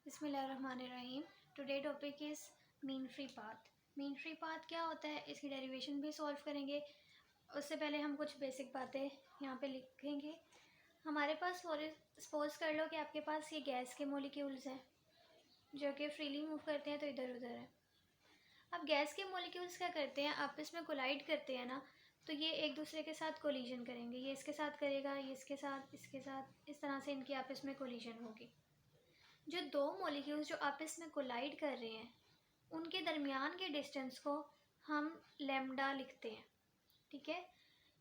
बिस्मिल्लाहिर्रहमानिर्रहीम। Today topic is mean free path. Mean free path क्या होता है, इसकी डेरिवेशन भी सॉल्व करेंगे। उससे पहले हम कुछ बेसिक बातें यहाँ पे लिखेंगे। हमारे पास सपोज कर लो कि आपके पास ये गैस के मॉलिक्यूल्स हैं जो कि फ्रीली मूव करते हैं, तो इधर उधर है। अब गैस के मॉलिक्यूल्स क्या करते हैं, आपस में कोलाइड करते हैं ना, तो ये एक दूसरे के साथ कोलिजन करेंगे। ये इसके साथ करेगा, ये इसके साथ, इसके साथ, इस तरह से इनकी आपस में कोलिजन होगी। जो दो मॉलिक्यूल्स जो आपस में कोलाइड कर रहे हैं, उनके दरमियान के डिस्टेंस को हम लैम्डा लिखते हैं। ठीक है,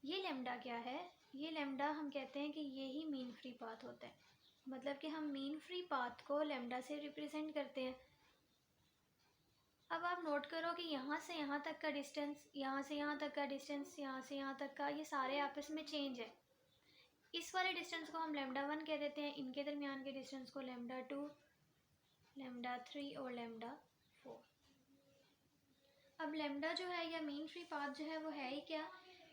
ये लैम्डा क्या है? ये लैम्डा हम कहते हैं कि ये ही मीन फ्री पाथ होता है। मतलब कि हम मीन फ्री पाथ को लैम्डा से रिप्रेजेंट करते हैं। अब आप नोट करो कि यहाँ से यहाँ तक का डिस्टेंस, यहाँ से यहाँ तक का डिस्टेंस, यहाँ से यहाँ तक का, ये सारे आपस में चेंज है। इस वाले डिस्टेंस को हम लैम्डा 1 कह देते हैं, इनके दरमियान के डिस्टेंस को लैम्डा 2, लैम्डा 3 और लैम्डा 4। अब लैम्डा जो है या मीन फ्री पाथ जो है वो है ही क्या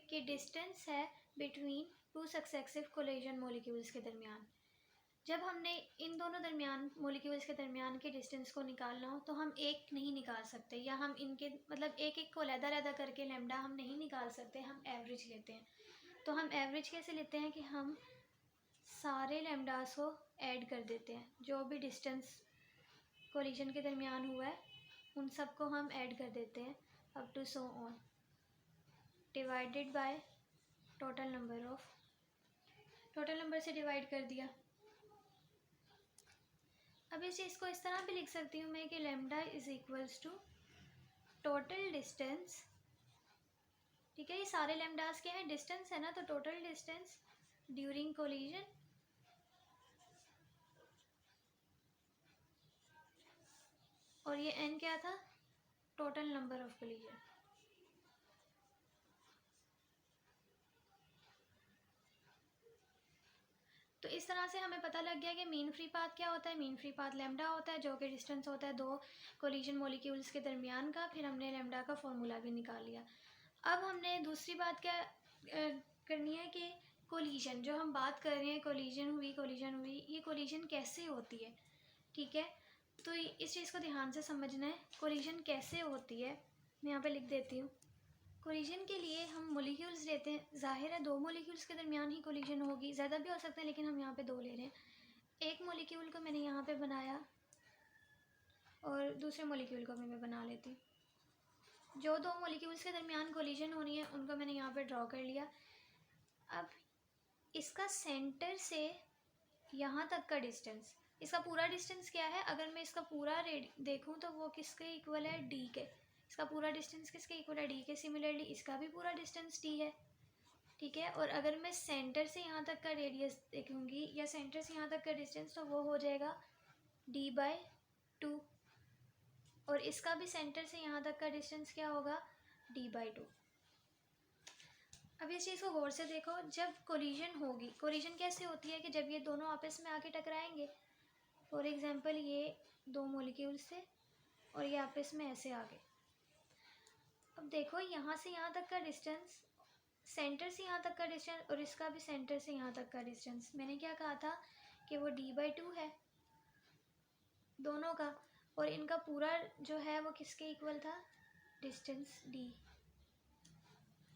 कि डिस्टेंस है between two successive collision molecules के दरमियान। जब हमने इन दोनों दरमियान मॉलिक्यूल्स के दरमियान के डिस्टेंस को निकालना हो तो हम एक नहीं निकाल सकते, या हम इनके मतलब एक एक को अलग-अलग करके लैम्डा हम नहीं निकाल सकते, हम एवरेज लेते हैं। तो हम एवरेज कैसे लेते हैं कि हम सारे लैम्डास को ऐड कर देते हैं। जो भी डिस्टेंस कोलिजन के दरमियान हुआ है उन सब को हम ऐड कर देते हैं, up to so on, divided by total number से डिवाइड कर दिया। अब इस चीज़ को इस तरह भी लिख सकती हूँ मैं कि lambda is equals to total distance. ठीक है, ये सारे लैम्डास क्या है, डिस्टेंस है ना, तो टोटल डिस्टेंस ड्यूरिंग कोलिजन और ये n क्या था, टोटल नंबर ऑफ कोलिजन। तो इस तरह से हमें पता लग गया कि मीन फ्री पाथ क्या होता है। मीन फ्री पाथ लैम्डा होता है जो कि डिस्टेंस होता है दो कोलिजन मॉलिक्यूल्स के दरमियान का। फिर हमने लैम्डा का फॉर्मूला भी निकाल लिया। अब हमने दूसरी बात क्या करनी है कि कोलिजन जो हम बात कर रहे हैं, कोलिजन हुई, ये कोलिजन कैसे होती है। ठीक है, तो इस चीज़ को ध्यान से समझना है, कोलिजन कैसे होती है। मैं यहाँ पे लिख देती हूँ। कोलिजन के लिए हम मॉलिक्यूल्स लेते हैं, जाहिर है दो मॉलिक्यूल्स के दरमियान ही कोलिजन होगी, ज़्यादा भी हो सकता है लेकिन हम यहाँ पे दो ले रहे हैं। एक मॉलिक्यूल को मैंने यहाँ पे बनाया और दूसरे मॉलिक्यूल को भी मैं बना लेती हूँ। जो दो मॉलिक्यूल्स के दरमियान कोलिजन होनी है उनको मैंने यहाँ पे ड्रॉ कर लिया। अब इसका सेंटर से यहाँ तक का डिस्टेंस, इसका पूरा डिस्टेंस क्या है, अगर मैं इसका पूरा देखूँ तो वो किसके इक्वल है, डी के। इसका पूरा डिस्टेंस किसके इक्वल है, डी के। सिमिलरली इसका भी पूरा डिस्टेंस डी है। ठीक है, और अगर मैं सेंटर से यहाँ तक का रेडियस देखूँगी या सेंटर से यहाँ तक का डिस्टेंस, तो वो हो जाएगा d/2, और इसका भी सेंटर से यहाँ तक का डिस्टेंस क्या होगा, d/2। अब इस चीज़ को गौर से देखो, जब कोलिजन होगी, कोलिजन कैसे होती है कि जब ये दोनों आपस में आके टकराएंगे। फॉर एग्जांपल ये दो मॉलिक्यूल्स थे और ये आपस में ऐसे आ गए। अब देखो यहाँ से यहाँ तक का डिस्टेंस, सेंटर से यहाँ तक का डिस्टेंस और इसका भी सेंटर से यहाँ तक का डिस्टेंस, मैंने क्या कहा था कि वो d/2 है दोनों का, और इनका पूरा जो है वो किसके इक्वल था, डिस्टेंस d।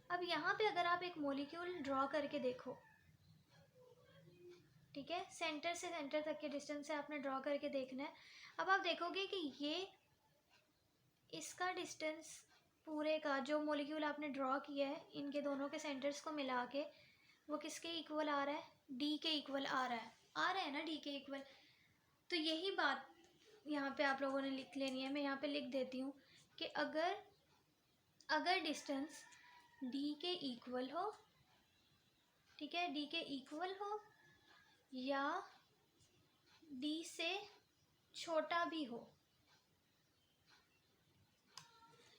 अब यहाँ पे अगर आप एक मॉलिक्यूल ड्रॉ करके देखो, ठीक है, सेंटर से सेंटर तक के डिस्टेंस से आपने ड्रॉ करके देखना है। अब आप देखोगे कि ये इसका डिस्टेंस पूरे का जो मॉलिक्यूल आपने ड्रॉ किया है, इनके दोनों के सेंटर्स को मिला के वो किसके इक्वल आ रहा है, डी के इक्वल आ रहा है ना, डी के इक्वल। तो यही बात यहाँ पे आप लोगों ने लिख लेनी है। मैं यहाँ पे लिख देती हूँ कि अगर डिस्टेंस डी के इक्वल हो, ठीक है, डी के इक्वल हो या डी से छोटा भी हो,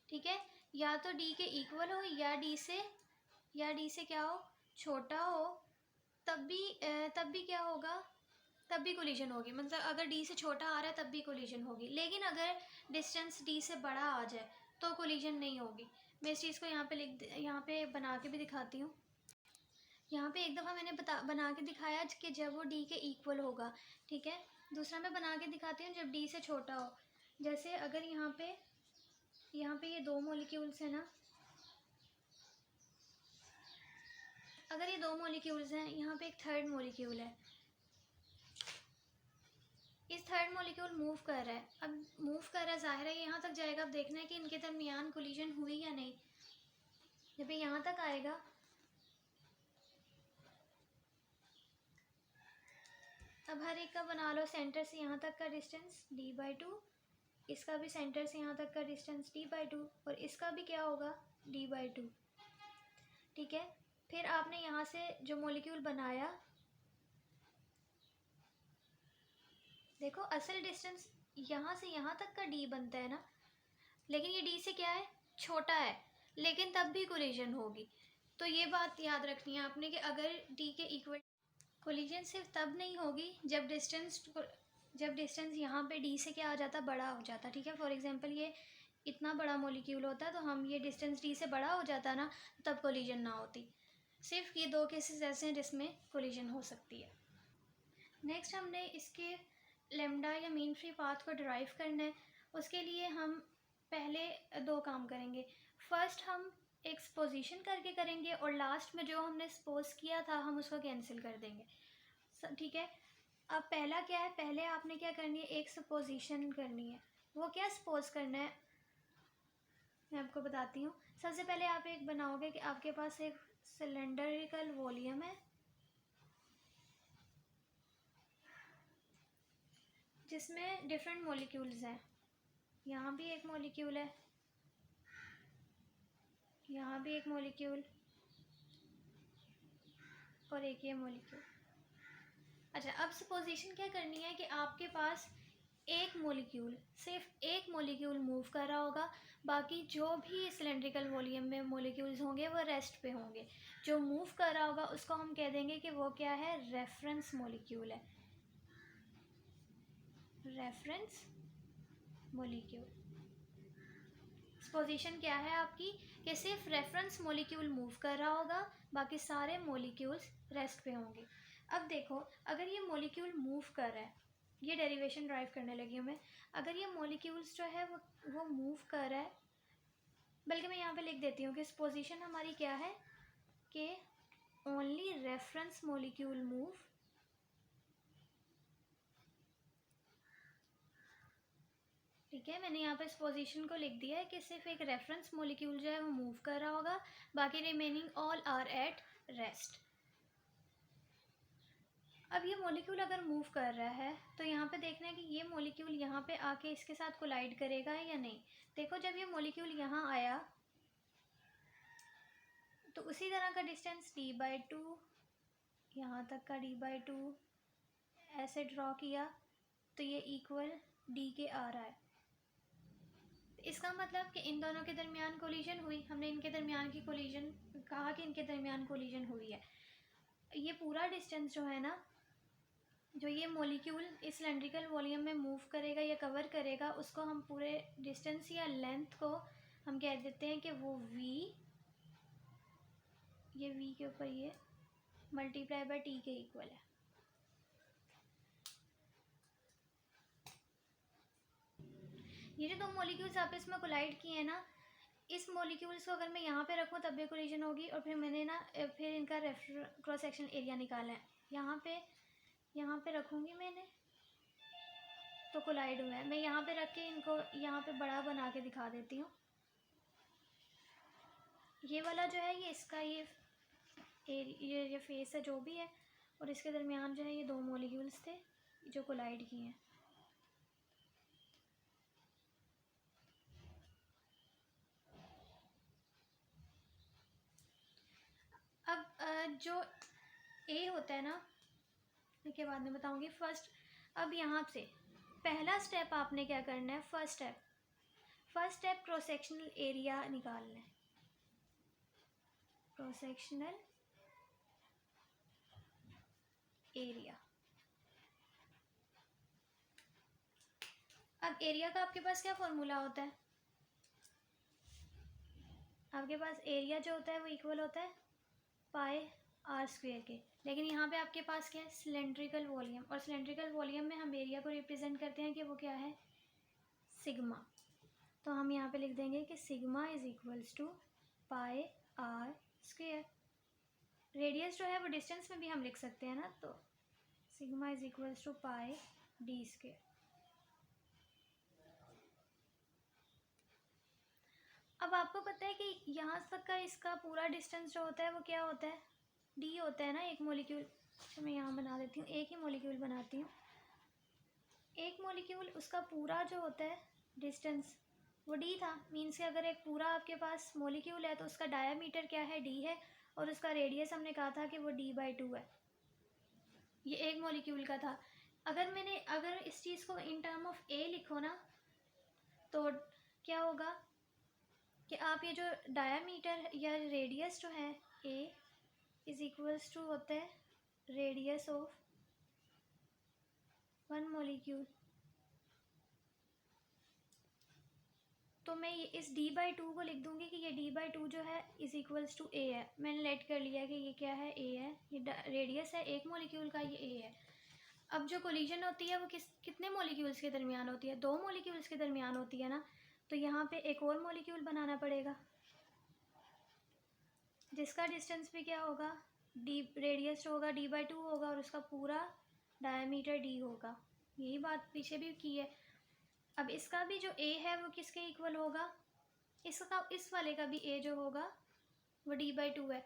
ठीक है, या तो डी के इक्वल हो या डी से क्या हो, छोटा हो, तब भी क्या होगा, तब भी कोलिजन होगी। मतलब अगर डी से छोटा आ रहा है तब भी कोलिजन होगी, लेकिन अगर डिस्टेंस डी से बड़ा आ जाए तो कोलिजन नहीं होगी। मैं इस चीज़ को यहाँ पे बना के भी दिखाती हूँ। यहाँ पे एक दफ़ा मैंने बना के दिखाया कि जब वो डी के इक्वल होगा, ठीक है, दूसरा मैं बना के दिखाती हूँ जब डी से छोटा हो। जैसे अगर यहाँ पे ये दो मॉलिक्यूल्स हैं ना, अगर ये दो मॉलिक्यूल्स हैं, यहाँ पे एक थर्ड मॉलिक्यूल है, इस थर्ड मॉलिक्यूल मूव कर रहा है। अब मूव कर रहा है, जाहिर है यहाँ तक जाएगा। अब देखना है कि इनके दरमियान कोलिजन हुई या नहीं। जब ये यहाँ तक आएगा, अब हर एक का बना लो सेंटर से यहाँ तक का डिस्टेंस d/2, इसका भी सेंटर से यहाँ तक का डिस्टेंस d/2, और इसका भी क्या होगा d/2। ठीक है, फिर आपने यहाँ से जो मॉलिक्यूल बनाया, देखो असल डिस्टेंस यहाँ से यहाँ तक का d बनता है ना, लेकिन ये d से क्या है, छोटा है, लेकिन तब भी कोलिजन होगी। तो ये बात याद रखनी है आपने कि अगर d के इक्वल, कोलिजन सिर्फ तब नहीं होगी जब डिस्टेंस यहाँ पे d से क्या आ जाता, बड़ा हो जाता। ठीक है, फॉर एग्जांपल ये इतना बड़ा मॉलिक्यूल होता तो हम ये डिस्टेंस d से बड़ा हो जाता ना, तब कोलिजन ना होती। सिर्फ ये दो केसेस ऐसे हैं जिसमें कोलिजन हो सकती है। नेक्स्ट हमने इसके लेमडा या मीन फ्री पाथ को डिराइव करना है। उसके लिए हम पहले दो काम करेंगे। फर्स्ट हम एक सपोजिशन करके करेंगे, और लास्ट में जो हमने सपोज किया था हम उसको कैंसिल कर देंगे। ठीक है, अब पहला क्या है, पहले आपने क्या करनी है, एक सपोजिशन करनी है। वो क्या सपोज करना है मैं आपको बताती हूँ। सबसे पहले आप एक बनाओगे कि आपके पास एक सिलेंडरिकल वॉल्यूम है जिसमें डिफरेंट मॉलिक्यूल्स हैं। यहाँ भी एक मॉलिक्यूल है, यहाँ भी एक मॉलिक्यूल, और एक ये मॉलिक्यूल। अच्छा, अब सपोजिशन क्या करनी है कि आपके पास एक मॉलिक्यूल, सिर्फ एक मॉलिक्यूल मूव कर रहा होगा, बाकी जो भी सिलेंड्रिकल वॉल्यूम में मॉलिक्यूल्स होंगे वो रेस्ट पे होंगे। जो मूव कर रहा होगा उसको हम कह देंगे कि वो क्या है, रेफरेंस मॉलिक्यूल है, रेफरेंस मॉलिक्यूल। पोजीशन क्या है आपकी कि सिर्फ रेफरेंस मॉलिक्यूल मूव कर रहा होगा, बाकी सारे मॉलिक्यूल्स रेस्ट पे होंगे। अब देखो, अगर ये मॉलिक्यूल मूव कर रहा है, ये डेरिवेशन ड्राइव करने लगी हूँ मैं। अगर ये मॉलिक्यूल्स जो है वो मूव कर रहा है, बल्कि मैं यहाँ पे लिख देती हूँ कि पोजीशन हमारी क्या है कि ओनली रेफरेंस मॉलिक्यूल मूव, ठीक है। मैंने यहाँ पे इस पोजीशन को लिख दिया है कि सिर्फ एक रेफरेंस मॉलिक्यूल जो है वो मूव कर रहा होगा, बाकी remaining all are at rest. अब ये मॉलिक्यूल अगर मूव कर रहा है तो यहाँ पे देखना है कि ये मॉलिक्यूल यहाँ पे आके इसके साथ कोलाइड करेगा या नहीं। देखो, जब ये मॉलिक्यूल यहाँ आया तो उसी तरह का डिस्टेंस d/2, यहाँ तक का d/2 ऐसे ड्रॉ किया तो ये इक्वल d के आ रहा है। इसका मतलब कि इन दोनों के दरमियान कोलिजन हुई। हमने इनके दरमियान की कोलिजन कहा कि इनके दरमियान कोलिजन हुई है। ये पूरा डिस्टेंस जो है ना, जो ये मॉलिक्यूल इस सिलेंड्रिकल वॉल्यूम में मूव करेगा या कवर करेगा, उसको हम पूरे डिस्टेंस या लेंथ को हम कह देते हैं कि वो v, ये v के ऊपर ये मल्टीप्लाई बाय t के इक्वल है। ये जो दो मॉलिक्यूल्स आपस में कोलाइड किए हैं ना, इस मॉलिक्यूल्स को अगर मैं यहाँ पे रखूँ तब भी कोलिजन होगी, और फिर मैंने ना फिर इनका क्रॉस सेक्शन एरिया निकालना है। यहाँ पे रखूँगी मैंने तो कोलाइड हुआ है। मैं यहाँ पे रख के इनको यहाँ पे बड़ा बना के दिखा देती हूँ। ये वाला जो है ये इसका ये फेस है जो भी है, और इसके दरमियान जो है ये दो मॉलिक्यूल्स थे जो कोलाइड किए हैं। अब जो ए होता है ना, इसके बाद में बताऊंगी। फर्स्ट, अब यहाँ से पहला स्टेप आपने क्या करना है, first step cross sectional area निकालना है। Cross sectional area. अब एरिया का आपके पास क्या फॉर्मूला होता है, आपके पास एरिया जो होता है वो इक्वल होता है पाई आर स्क्वेयर के। लेकिन यहाँ पे आपके पास क्या है, सिलेंड्रिकल वॉल्यूम, और सिलेंड्रिकल वॉल्यूम में हम एरिया को रिप्रेजेंट करते हैं कि वो क्या है, सिग्मा। तो हम यहाँ पे लिख देंगे कि sigma is equals to pi r square. Radius जो है वो डिस्टेंस में भी हम लिख सकते हैं ना, तो sigma is equals to pi d square. अब आपको पता है कि यहाँ तक का इसका पूरा डिस्टेंस जो होता है वो क्या होता है, डी होता है ना, एक मॉलिक्यूल। तो मैं यहाँ बना देती हूँ, एक ही मॉलिक्यूल बनाती हूँ। एक मॉलिक्यूल उसका पूरा जो होता है डिस्टेंस वो डी था। मीन्स कि अगर एक पूरा आपके पास मॉलिक्यूल है तो उसका डायामीटर क्या है, डी है, और उसका रेडियस हमने कहा था कि वो d/2 है। ये एक मॉलिक्यूल का था। अगर इस चीज़ को इन टर्म ऑफ ए लिखो ना, तो क्या होगा कि आप ये जो डायामीटर या रेडियस जो है ए इज इक्वल्स टू होता है रेडियस ऑफ वन मॉलिक्यूल। तो मैं ये इस d/2 को लिख दूंगी कि ये d/2 जो है इज इक्वल्स टू ए है। मैंने लेट कर लिया कि ये क्या है, ए है, ये रेडियस है एक मॉलिक्यूल का, ये ए है। अब जो कोलिजन होती है वो कितने मॉलिक्यूल्स के दरमियान होती है, दो मॉलिक्यूल्स के दरमियान होती है ना। तो यहाँ पे एक और मॉलिक्यूल बनाना पड़ेगा जिसका डिस्टेंस भी क्या होगा, डी, रेडियस जो होगा d/2 होगा और उसका पूरा डायमीटर d होगा। यही बात पीछे भी की है। अब इसका भी जो a है वो किसके इक्वल होगा, इस वाले का भी a जो होगा वो d/2 है।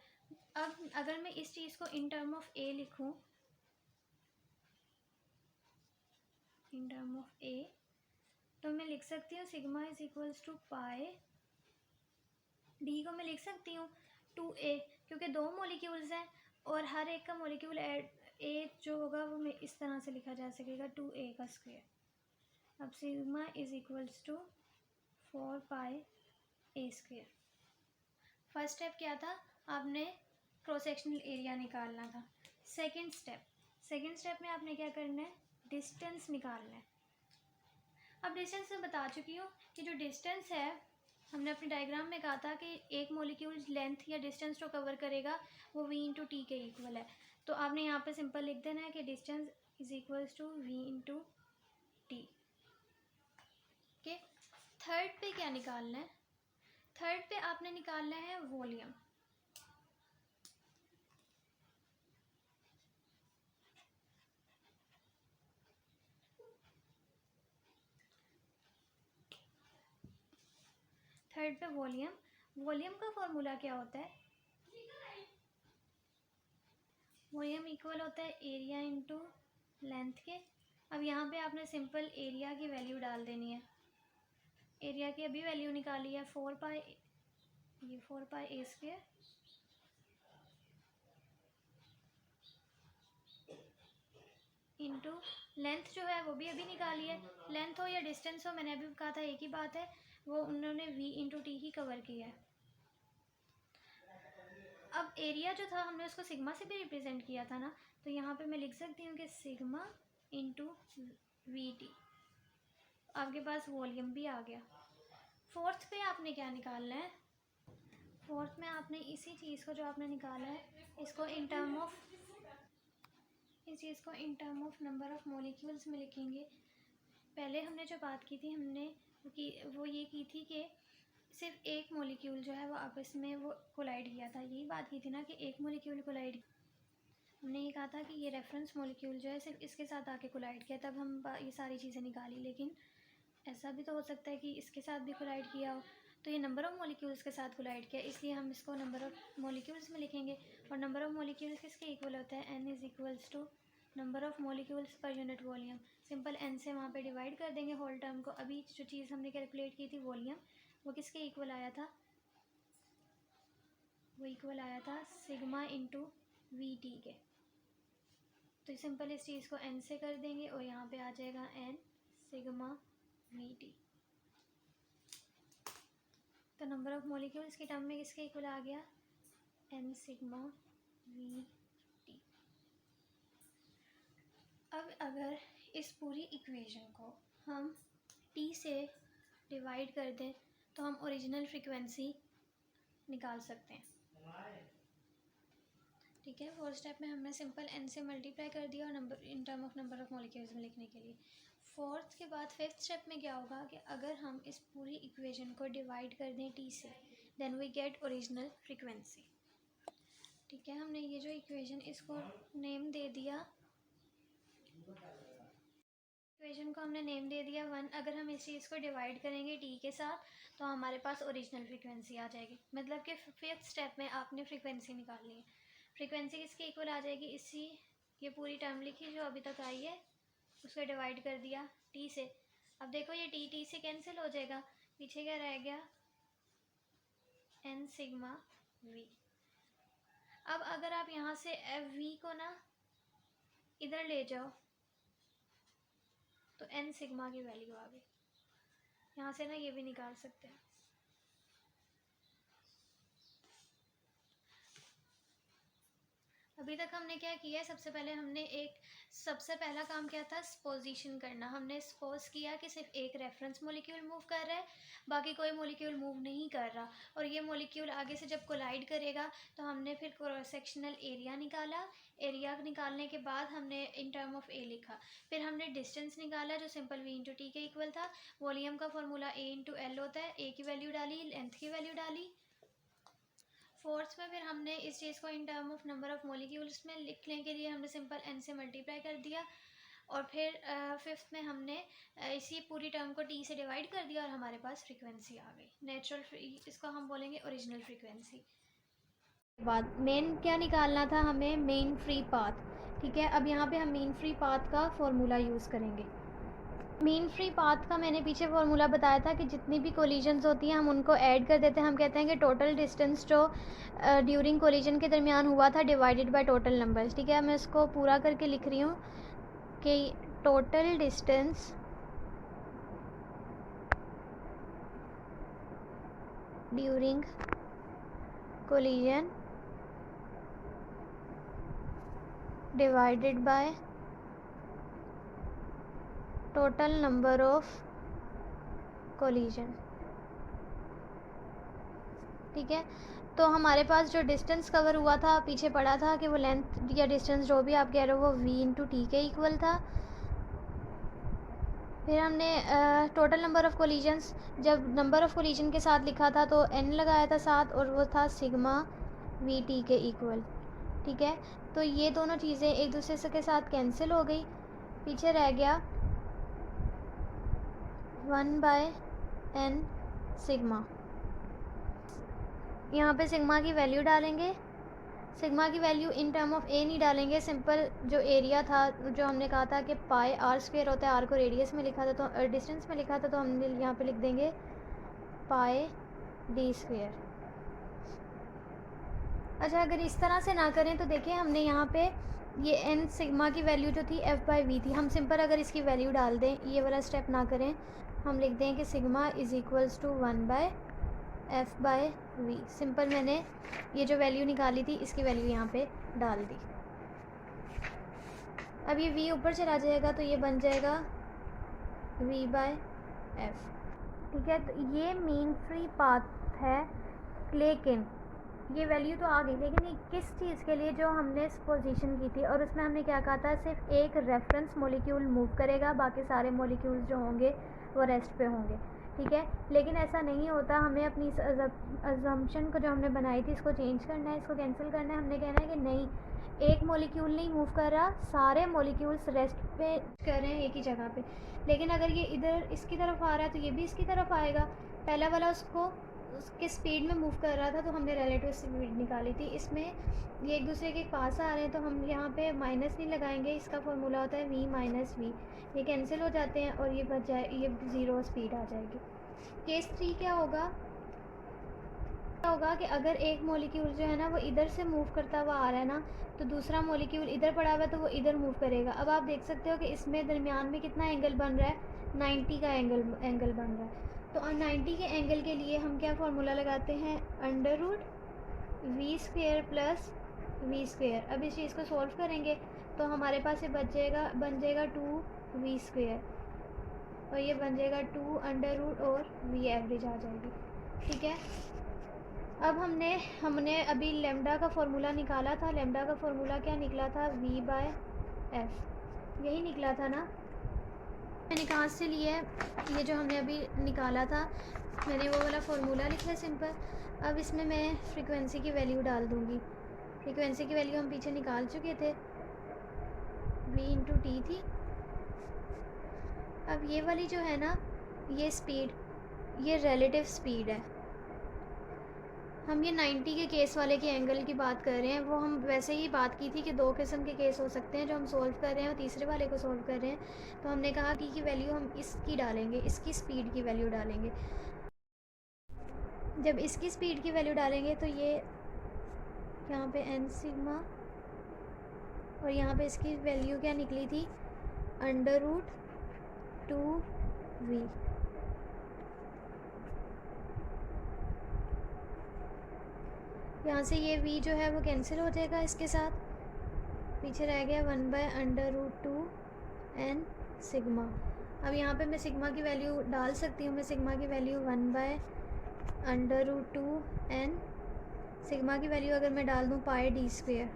अब अगर मैं इस चीज़ को इन टर्म ऑफ a लिखूं, इन टर्म ऑफ a, तो मैं लिख सकती हूँ sigma is equals to pi, D को मैं लिख सकती हूँ 2a, क्योंकि दो मॉलिक्यूल्स हैं और हर एक का मॉलिक्यूल ए जो होगा वो मैं इस तरह से लिखा जा सकेगा 2a का स्क्वायर। अब sigma is equals to 4 pi a square. First step क्या था, आपने क्रॉस सेक्शनल एरिया निकालना था। सेकंड स्टेप में आपने क्या करना है, डिस्टेंस निकालना है। अब डिस्टेंस मैं बता चुकी हूँ कि जो डिस्टेंस है, हमने अपने डायग्राम में कहा था कि एक मॉलिक्यूल लेंथ या डिस्टेंस जो कवर करेगा वो v/t के इक्वल है। तो आपने यहाँ पे सिंपल लिख देना है कि distance is equals to v/t। Okay, third पे क्या निकालना है, थर्ड पे आपने निकालना है वॉल्यूम। थर्ड पे वॉल्यूम का फॉर्मूला क्या होता है, वॉल्यूम इक्वल होता है एरिया इंटू लेंथ के। अब यहाँ पे आपने सिंपल एरिया की वैल्यू डाल देनी है। एरिया की अभी वैल्यू निकाली है 4 pi a square into length जो है वो भी अभी निकाली है। लेंथ हो या डिस्टेंस हो, मैंने अभी कहा था एक ही बात है, वो उन्होंने v/t ही कवर किया है। अब एरिया जो था हमने उसको सिग्मा से भी रिप्रेजेंट किया था ना, तो यहाँ पे मैं लिख सकती हूँ कि सिग्मा इंटू v/t। आपके पास वॉल्यूम भी आ गया। फोर्थ पे आपने क्या निकालना है, फोर्थ में आपने इसी चीज़ को जो आपने निकाला है इसको इन टर्म ऑफ, इस चीज़ को in term of number of molecules में लिखेंगे। पहले हमने जो बात की थी हमने वो ये की थी कि सिर्फ एक मॉलिक्यूल जो है वो आपस में वो कोलाइड किया था। यही बात की थी ना कि एक मॉलिक्यूल कोलाइड, हमने ये कहा था कि ये रेफरेंस मॉलिक्यूल जो है सिर्फ इसके साथ आके कोलाइड किया, तब हम ये सारी चीज़ें निकाली। लेकिन ऐसा भी तो हो सकता है कि इसके साथ भी कोलाइड किया हो, तो ये नंबर ऑफ़ मॉलिक्यूल्स के साथ कोलाइड किया, इसलिए हम इसको नंबर ऑफ़ मॉलिक्यूल्स में लिखेंगे। और नंबर ऑफ़ मॉलिक्यूल्स किसके इक्वल होता है, n is equals to number of molecules पर यूनिट वॉल्यूम। सिंपल n से वहाँ पे डिवाइड कर देंगे होल टर्म को। अभी जो चीज़ हमने कैलकुलेट की थी वॉल्यूम, वो किसके इक्वल आया था, वो इक्वल आया था सिग्मा इंटू v/t के। तो सिंपल इस चीज़ को n से कर देंगे और यहाँ पे आ जाएगा n सिग्मा v/t। तो नंबर ऑफ़ मॉलिक्यूल्स के टर्म में किसके इक्वल आ गया, n सिग्मा v/t। अब अगर इस पूरी इक्वेशन को हम t से डिवाइड कर दें तो हम ओरिजिनल फ्रीक्वेंसी निकाल सकते हैं। ठीक है, फोर्थ स्टेप में हमने सिंपल n से मल्टीप्लाई कर दिया और number in term of number of molecules में लिखने के लिए। फोर्थ के बाद फिफ्थ स्टेप में क्या होगा कि अगर हम इस पूरी इक्वेशन को डिवाइड कर दें t से, then we get original frequency. ठीक है, हमने ये जो इक्वेशन इसको नेम दे दिया, इक्वेशन को हमने नेम दे दिया 1। अगर हम इस चीज़ को डिवाइड करेंगे t के साथ तो हमारे पास ओरिजिनल फ्रीक्वेंसी आ जाएगी। मतलब कि फिफ्थ स्टेप में आपने फ्रीक्वेंसी निकालनी है। फ्रीक्वेंसी किसके इक्वल आ जाएगी, इसी ये पूरी टर्म लिखी जो अभी तक आई है उसको डिवाइड कर दिया t से। अब देखो ये t से कैंसिल हो जाएगा, पीछे क्या रह गया, n सिग्मा v। अब अगर आप यहाँ से एफ वी को ना इधर ले जाओ तो n सिग्मा की वैल्यू आ गई। यहाँ से ना ये भी निकाल सकते हैं। अभी तक हमने क्या किया है, सबसे पहला काम क्या था, सपोजिशन करना। हमने सपोज किया कि सिर्फ एक रेफरेंस मॉलिक्यूल मूव कर रहा है, बाकी कोई मॉलिक्यूल मूव नहीं कर रहा, और ये मॉलिक्यूल आगे से जब कोलाइड करेगा तो हमने फिर क्रॉस सेक्शनल एरिया निकाला। एरिया निकालने के बाद हमने इन टर्म ऑफ ए लिखा। फिर हमने डिस्टेंस निकाला जो सिंपल v इंटू टी के इक्वल था। वॉल्यूम का फॉर्मूला a इंटू एल होता है, a की वैल्यू डाली, लेंथ की वैल्यू डाली। फोर्थ में फिर हमने इस चीज़ को in term of number of molecules में लिखने के लिए हमने सिंपल n से मल्टीप्लाई कर दिया। और फिर फिफ्थ में हमने इसी पूरी टर्म को t से डिवाइड कर दिया और हमारे पास फ्रीक्वेंसी आ गई नेचुरल। इसको हम बोलेंगे ओरिजिनल फ्रीक्वेंसी। बाद मेन क्या निकालना था हमें, मेन फ्री पाथ। ठीक है, अब यहाँ पे हम मेन फ्री पाथ का फॉर्मूला यूज़ करेंगे। मीन फ्री पाथ का मैंने पीछे फॉर्मूला बताया था कि जितनी भी कोलिजन्स होती हैं हम उनको ऐड कर देते हैं। हम कहते हैं कि टोटल डिस्टेंस जो ड्यूरिंग कोलिजन के दरमियान हुआ था डिवाइडेड बाय टोटल नंबर्स। ठीक है, मैं इसको पूरा करके लिख रही हूँ कि total distance during collision divided by total number of collision. ठीक है, तो हमारे पास जो डिस्टेंस कवर हुआ था पीछे पड़ा था कि वो लेंथ या डिस्टेंस जो भी आप कह रहे हो वो v इंटू टी के इक्वल था। फिर हमने टोटल नंबर ऑफ़ कोलिजन्स, जब नंबर ऑफ़ कोलिजन के साथ लिखा था तो n लगाया था साथ, और वो था सिग्मा वी टी के इक्वल। ठीक है, तो ये दोनों चीज़ें एक दूसरे के साथ कैंसिल हो गई, पीछे रह गया 1/n सिग्मा। यहाँ पे सिग्मा की वैल्यू डालेंगे। सिग्मा की वैल्यू इन टर्म ऑफ ए नहीं डालेंगे, सिंपल जो एरिया था जो हमने कहा था कि पाई आर स्क्वेयर होता है, आर को रेडियस में लिखा था तो डिस्टेंस में लिखा था, तो हमने यहाँ पे लिख देंगे पाई डी स्क्वेयर। अच्छा, अगर इस तरह से ना करें तो देखिए हमने यहाँ पे ये एन सिग्मा की वैल्यू जो थी एफ बाई वी थी, हम सिंपल अगर इसकी वैल्यू डाल दें, ये वाला स्टेप ना करें, हम लिख दें कि sigma is equals to 1/f by V. Simple मैंने ये जो वैल्यू निकाली थी इसकी वैल्यू यहाँ पे डाल दी। अब ये v ऊपर चला जाएगा तो ये बन जाएगा v/f। ठीक है, तो ये मीन फ्री पाथ है, लेकिन ये वैल्यू तो आ गई, लेकिन ये किस चीज़ के लिए, जो हमने सपोजिशन की थी और उसमें हमने क्या कहा था, सिर्फ एक रेफरेंस मॉलिक्यूल मूव करेगा, बाकी सारे मॉलिक्यूल्स जो होंगे वो रेस्ट पे होंगे। ठीक है, लेकिन ऐसा नहीं होता, हमें अपनी अजम्पशन को जो हमने बनाई थी इसको चेंज करना है, इसको कैंसिल करना है। हमने कहना है कि नहीं, एक मॉलिक्यूल नहीं मूव कर रहा, सारे मॉलिक्यूल्स रेस्ट पे कर रहे हैं एक ही जगह पे। लेकिन अगर ये इधर इसकी तरफ आ रहा है तो ये भी इसकी तरफ आएगा। पहला वाला उसके स्पीड में मूव कर रहा था तो हमने रिलेटिव स्पीड निकाली थी। इसमें ये एक दूसरे के पास आ रहे हैं तो हम यहाँ पे माइनस नहीं लगाएंगे, इसका फॉर्मूला होता है v माइनस वी। ये कैंसिल हो जाते हैं और ये बच जाए, ये 0 स्पीड आ जाएगी। केस 3 क्या होगा कि अगर एक मॉलिक्यूल जो है ना वो इधर से मूव करता हुआ आ रहा है ना, तो दूसरा मॉलिक्यूल इधर पड़ा हुआ है तो वो इधर मूव करेगा। अब आप देख सकते हो कि इसमें दरमियान में कितना एंगल बन रहा है, 90 का एंगल बन रहा है। तो 90 के एंगल के लिए हम क्या फार्मूला लगाते हैं, under root V square plus V square. अब इस चीज़ को सॉल्व करेंगे तो हमारे पास ये बन जाएगा 2v स्क्वेयर, और ये बन जाएगा 2 अंडर रूट और v एवरेज आ जाएगी। ठीक है, अब हमने अभी लेमडा का फार्मूला निकाला था। लेमडा का फार्मूला क्या निकला था? v/f, यही निकला था ना। मैंने कहाँ से लिया है? ये जो हमने अभी निकाला था, मैंने वो वाला फार्मूला लिखा है सिंपल। अब इसमें मैं फ्रीक्वेंसी की वैल्यू डाल दूँगी। फ्रीक्वेंसी की वैल्यू हम पीछे निकाल चुके थे, v/t थी। अब ये वाली जो है ना, ये स्पीड, ये रिलेटिव स्पीड है। हम ये 90 के केस वाले के एंगल की बात कर रहे हैं। वो हम वैसे ही बात की थी कि दो किस्म के केस हो सकते हैं जो हम सोल्व कर रहे हैं और तीसरे वाले को सोल्व कर रहे हैं। तो हमने कहा कि वैल्यू हम इसकी डालेंगे, इसकी स्पीड की वैल्यू डालेंगे। जब इसकी स्पीड की वैल्यू डालेंगे तो ये यहाँ पे n सिग्मा, और यहाँ पे इसकी वैल्यू क्या निकली थी? √2v। यहाँ से ये v जो है वो कैंसिल हो जाएगा इसके साथ, पीछे रह गया 1/√2n सिग्मा। अब यहाँ पे मैं सिग्मा की वैल्यू डाल सकती हूँ। मैं सिग्मा की वैल्यू 1/√2n, सिग्मा की वैल्यू अगर मैं डाल दूँ πd²,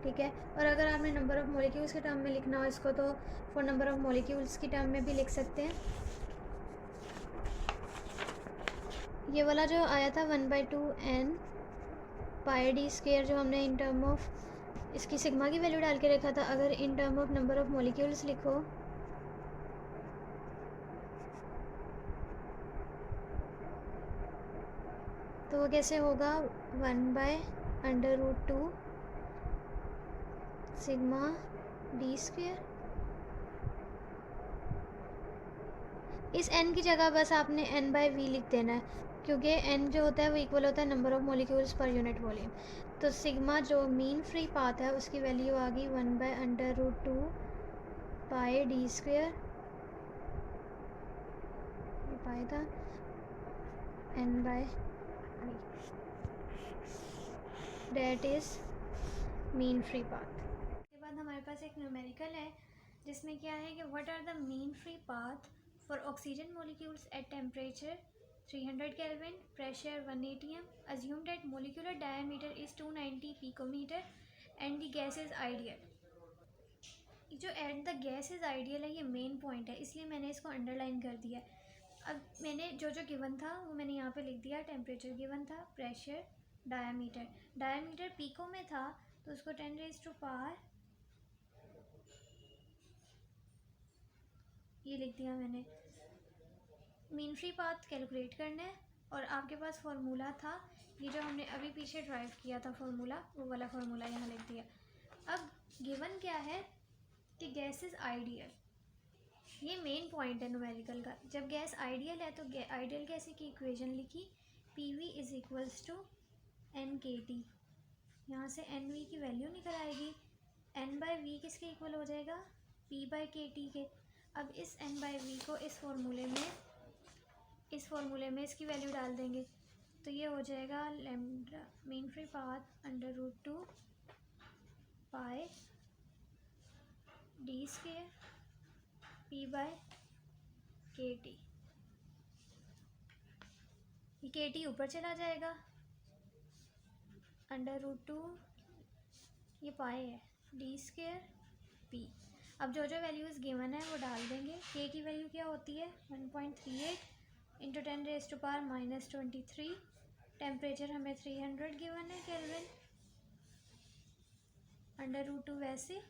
ठीक है। और अगर आपने नंबर ऑफ़ मॉलिक्यूल्स के टर्म में लिखना हो इसको, तो फॉर नंबर ऑफ़ मॉलिक्यूल्स की टर्म में भी लिख सकते हैं। ये वाला जो आया था 1/2n πd², जो हमने इन टर्म ऑफ इसकी सिग्मा की वैल्यू डाल के रखा था, अगर in term of number of molecules लिखो तो वो कैसे होगा? 1/√2 सिग्मा d²। इस n की जगह बस आपने n/v लिख देना है, क्योंकि n जो होता है वो इक्वल होता है नंबर ऑफ़ मॉलिक्यूल्स पर यूनिट वॉल्यूम। तो सिग्मा जो मीन फ्री पाथ है उसकी वैल्यू आ गई 1/√2 πd², पाई था n/v, that is mean free path. उसके बाद हमारे पास एक न्यूमेरिकल है जिसमें क्या है कि what are the mean free path for oxygen molecules at temperature 300 Kelvin, pressure 1 atm, assume that molecular diameter is 290 picometer and the gas is ideal। जो at the gas is ideal है ये main point है, इसलिए मैंने इसको underline कर दिया। अब मैंने जो गिवन था वो मैंने यहाँ पे लिख दिया। टेम्परेचर गिवन था, प्रेशर, डायमीटर पीको में था तो उसको 10⁻⁴ ये लिख दिया मैंने। मीन फ्री पाथ कैलकुलेट करना है और आपके पास फार्मूला था, ये जो हमने अभी पीछे ड्राइव किया था फार्मूला, वो वाला फार्मूला यहाँ लिख दिया। अब गिवन क्या है कि गैस इज़ आइडियल, ये मेन पॉइंट है न्यूमेरिकल का। जब गैस आइडियल है तो आइडियल गैस की इक्वेशन लिखी, PV = NkT। यहाँ से NV की वैल्यू निकल आएगी। n/v किसके इक्वल हो जाएगा? P/kT के। अब इस n/v को इस फॉर्मूले में इसकी वैल्यू डाल देंगे तो ये हो जाएगा lambda mean free path √2 πd² P/kT। ये kT ऊपर चला जाएगा, √2 ये पाए है, d² P। अब जो वैल्यूज़ गिवन है वो डाल देंगे। k की वैल्यू क्या होती है? 1.38 × 10⁻⁻23। टेम्परेचर हमें 300 गिवन है केल्विन, √2 वैसे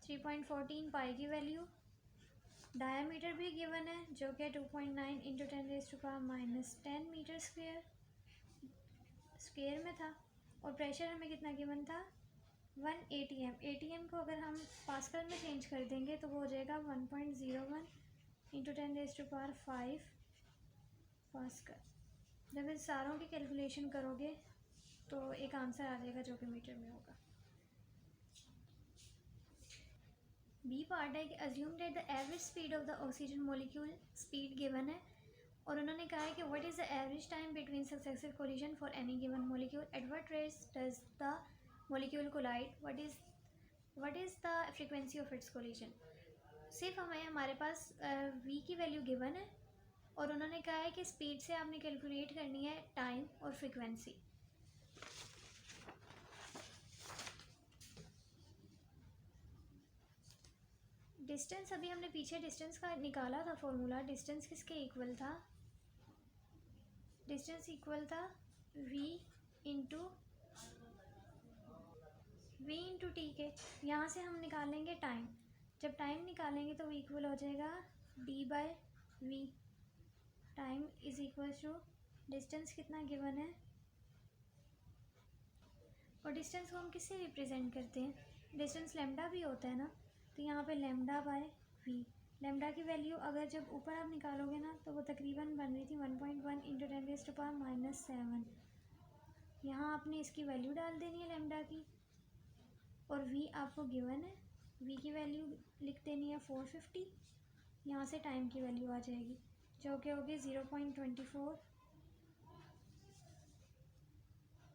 3.14 पाई की वैल्यू। डायमीटर भी गिवन है जो कि 2.9 × 10⁻⁻10 मीटर स्क्वायर में था। और प्रेशर हमें कितना गिवन था? 1 atm। atm को अगर हम पास्कल में चेंज कर देंगे तो वो हो जाएगा 1.01 × 10⁵ पास्कल। जब इन सारों की कैलकुलेशन करोगे तो एक आंसर आ जाएगा जो कि मीटर में होगा। बी पार्ट है कि assume that the average speed of the oxygen molecule, speed given है और उन्होंने कहा है कि what is the average time between successive collision for any given molecule, at what rate does the molecule collide, what is the frequency of its collision. सिर्फ हमारे पास v की वैल्यू गिवन है और उन्होंने कहा है कि स्पीड से आपने कैलकुलेट करनी है टाइम और फ्रीक्वेंसी। डिस्टेंस अभी हमने पीछे डिस्टेंस का निकाला था फॉर्मूला। डिस्टेंस किसके इक्वल था? डिस्टेंस इक्वल था v इंटू टी के। यहाँ से हम निकालेंगे टाइम। जब टाइम निकालेंगे तो v इक्वल हो जाएगा d/v। Time is equal to distance कितना गिवन है, और डिस्टेंस को हम किससे रिप्रेजेंट करते हैं? डिस्टेंस लेमडा भी होता है ना, तो यहाँ पे लेमडा/v। लेमडा की वैल्यू अगर जब ऊपर आप निकालोगे ना तो वो तकरीबन बन रही थी 1.1 इंटू 10⁻⁻⁷। यहाँ आपने इसकी वैल्यू डाल देनी है लेमडा की, और v आपको गिवन है। v की वैल्यू लिख देनी है 450। यहाँ से टाइम की वैल्यू आ जाएगी जो कि होगी 0.24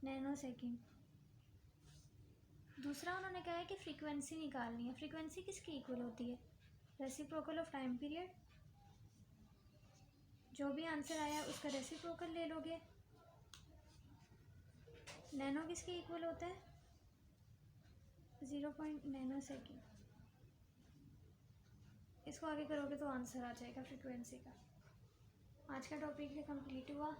नैनो सेकेंड। दूसरा उन्होंने कहा है कि फ्रीक्वेंसी निकालनी है। फ्रीक्वेंसी किसकी इक्वल होती है? Reciprocal of time period. जो भी आंसर आया उसका रेसिप्रोकल ले लोगे। नैनो किसके इक्वल होता है? 0 नैनो सेकेंड। इसको आगे करोगे तो आंसर आ जाएगा फ्रीक्वेंसी का। आज का टॉपिक भी कंप्लीट हुआ।